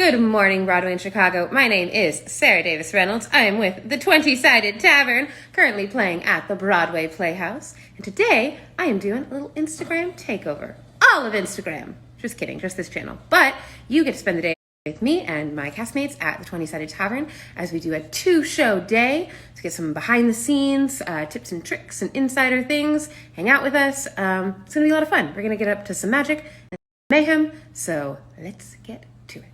Good morning, Broadway in Chicago. My name is Sarah Davis Reynolds. I am with the 20-Sided Tavern, currently playing at the Broadway Playhouse. And today, I am doing a little Instagram takeover. All of Instagram. Just kidding, just this channel. But you get to spend the day with me and my castmates at the 20-Sided Tavern as we do a 2-show day to get some behind the scenes, tips and tricks and insider things. Hang out with us. It's going to be a lot of fun. We're going to get up to some magic and mayhem. So let's get to it.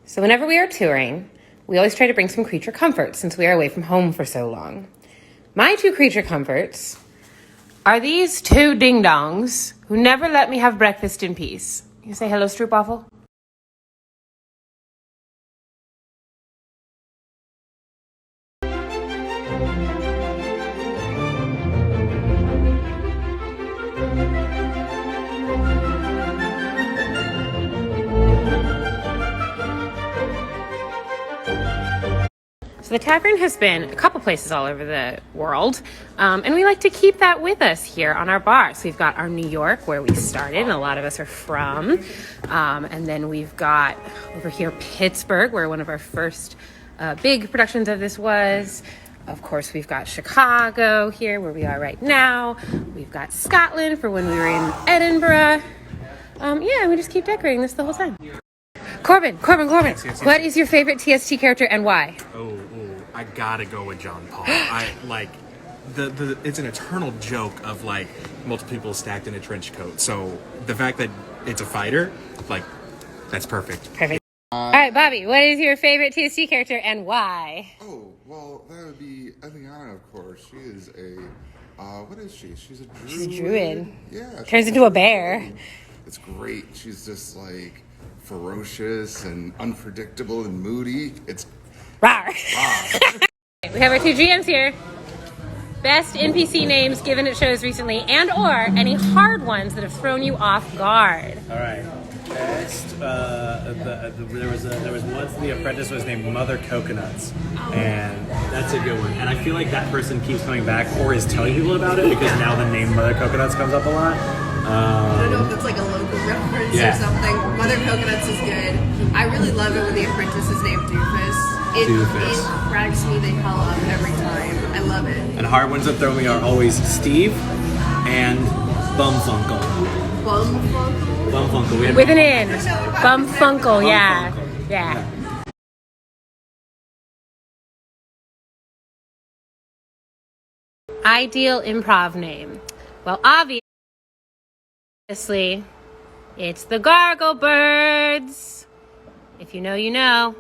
So whenever we are touring, we always try to bring some creature comforts since we are away from home for so long. My 2 creature comforts are these 2 ding-dongs who never let me have breakfast in peace. You say hello, Stroopwafel? So the tavern has been a couple places all over the world, and we like to keep that with us here on our bar. So we've got our New York, where we started, and a lot of us are from, and then we've got over here Pittsburgh, where one of our first big productions of this was. Of course, we've got Chicago here, where we are right now. We've got Scotland for when we were in Edinburgh. Yeah, we just keep decorating this the whole time. Corbin, yes. What is your favorite TST character and why? I gotta go with John Paul. I like it's an eternal joke of like multiple people stacked in a trench coat. So the fact that it's a fighter, like, that's perfect. Perfect. All right, Bobby, what is your favorite TST character and why? Oh, well, that would be Eliana, of course. She is a, what is she? She's a druid. She's a druid. Yeah. Turns into a bear. It's great. She's just like ferocious and unpredictable and moody. It's Rawr. We have our 2 GMs here. Best NPC names given at shows recently, and or any hard ones that have thrown you off guard. All right. Best. There was once The Apprentice was named Mother Coconuts, and that's a good one. And I feel like that person keeps coming back or is telling people about it because now the name Mother Coconuts comes up a lot. I don't know if that's like a local reference or something. Mother Coconuts is good. I really love it when The Apprentice is named Doofus. It cracks me the hell up every time. I love it. And hard ones that throw me are always Steve and Bumfunkle. Bumfunkle? Bumfunkle. With an N. Bumfunkle, yeah. Yeah. Ideal improv name. Well, obviously, it's the Gargle Birds. If you know, you know.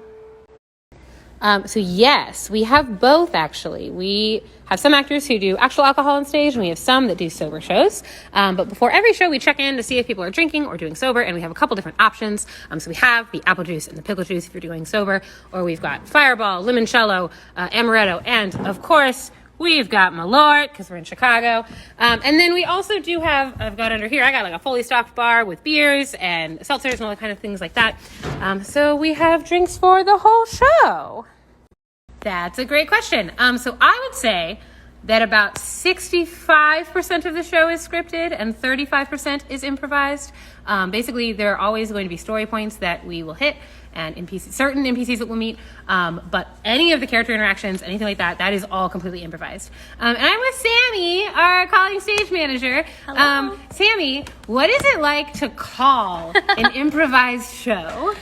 So yes, we have both actually. We have some actors who do actual alcohol on stage, and we have some that do sober shows. But before every show, we check in to see if people are drinking or doing sober, and we have a couple different options. So we have the apple juice and the pickle juice if you're doing sober, or we've got Fireball, Limoncello, Amaretto, and of course, we've got Malort, because we're in Chicago. And then we also do have, I've got under here, I got like a fully stocked bar with beers and seltzers and all the kind of things like that. So we have drinks for the whole show. That's a great question. So I would say that about 65% of the show is scripted and 35% is improvised. Basically, there are always going to be story points that we will hit and certain NPCs that we'll meet. But any of the character interactions, anything like that, that is all completely improvised. And I'm with Sammy, our calling stage manager. Hello. Sammy, what is it like to call an improvised show?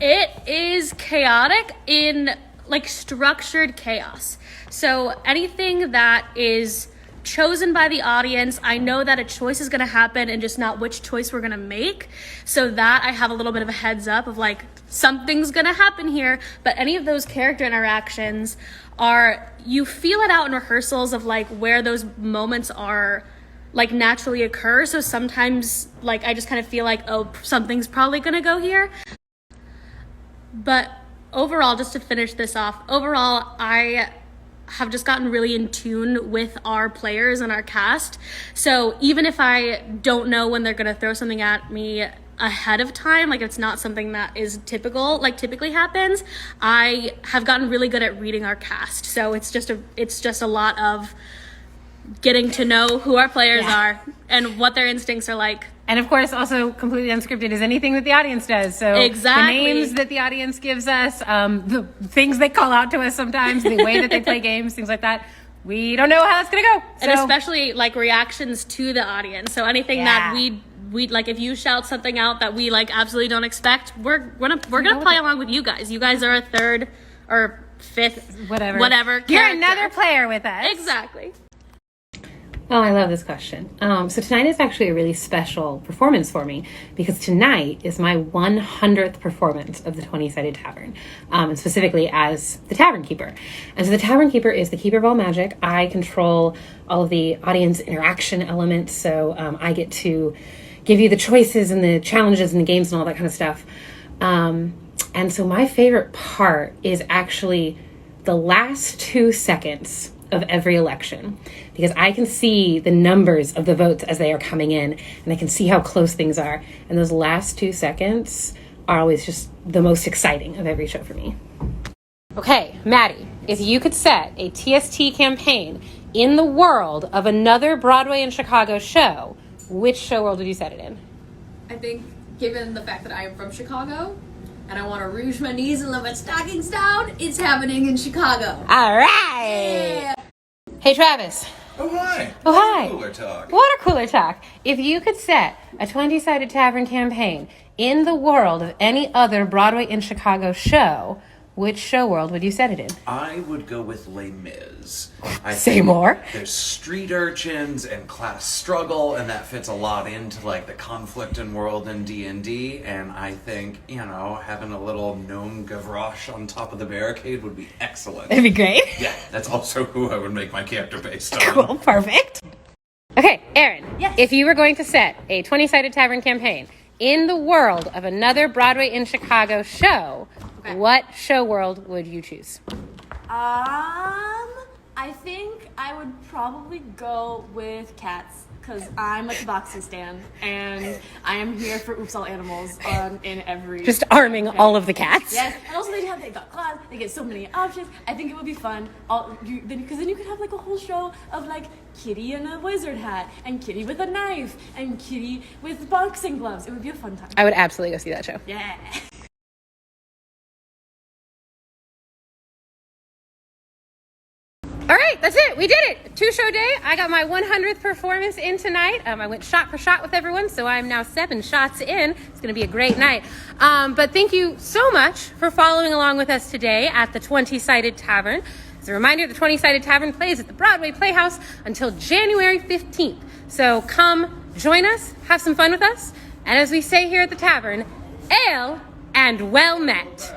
It is chaotic in like structured chaos. So anything that is chosen by the audience, I know that a choice is going to happen and just not which choice we're going to make. So that I have a little bit of a heads up of like something's going to happen here. But any of those character interactions you feel it out in rehearsals of like where those moments are like naturally occur. So sometimes like I just kind of feel like, oh, something's probably going to go here. But overall, just to finish this off, I have just gotten really in tune with our players and our cast. So even if I don't know when they're going to throw something at me ahead of time, like it's not something that is typically happens, I have gotten really good at reading our cast. So it's just a lot of getting to know who our players Yeah. are and what their instincts are like. And of course, also completely unscripted is anything that the audience does. So Exactly. the names that the audience gives us, the things they call out to us sometimes, the way that they play games, things like that. We don't know how that's gonna go. And So- especially like reactions to the audience. So anything that we like, if you shout something out that we like absolutely don't expect, we're gonna play along with you guys. You guys are a third or fifth, whatever. You're character. another player with us. Exactly. Oh, I love this question. So tonight is actually a really special performance for me because tonight is my 100th performance of the 20-Sided Tavern, and specifically as the Tavern Keeper. And so the Tavern Keeper is the keeper of all magic. I control all of the audience interaction elements, so I get to give you the choices and the challenges and the games and all that kind of stuff. And so my favorite part is actually the last 2 seconds of every election, because I can see the numbers of the votes as they are coming in, and I can see how close things are. And those last 2 seconds are always just the most exciting of every show for me. Okay, Maddie, if you could set a TST campaign in the world of another Broadway and Chicago show, which show world would you set it in? I think, given the fact that I am from Chicago, and I want to rouge my knees and let my stockings down, it's happening in Chicago. All right. Yeah. Hey, Travis. Oh, hi. Oh, hi. Cooler talk. Water cooler talk. If you could set a 20-Sided Tavern campaign in the world of any other Broadway in Chicago show, which show world would you set it in? I would go with Les Mis. I Say think more. There's street urchins and class struggle, and that fits a lot into like the conflict and world in D&D. And I think, you know, having a little gnome Gavroche on top of the barricade would be excellent. That'd be great. Yeah, that's also who I would make my character based on. Cool. Perfect. Okay, Erin. Yes. If you were going to set a 20-Sided Tavern campaign in the world of another Broadway in Chicago show, Okay. what show world would you choose? I think I would probably go with Cats because I'm a Tabaxi stan and I am here for Oops All Animals in every. Just arming all of the cats? Yes, and also they got class. They get so many options. I think it would be fun. Because then you could have like a whole show of like Kitty in a wizard hat and Kitty with a knife and Kitty with boxing gloves. It would be a fun time. I would absolutely go see that show. Yeah. All right, that's it. We did it. 2-show day. I got my 100th performance in tonight. I went shot for shot with everyone, so I'm now 7 shots in. It's going to be a great night. But thank you so much for following along with us today at the 20-Sided Tavern. As a reminder, the 20-Sided Tavern plays at the Broadway Playhouse until January 15th. So come join us, have some fun with us, and as we say here at the tavern, ale and well met.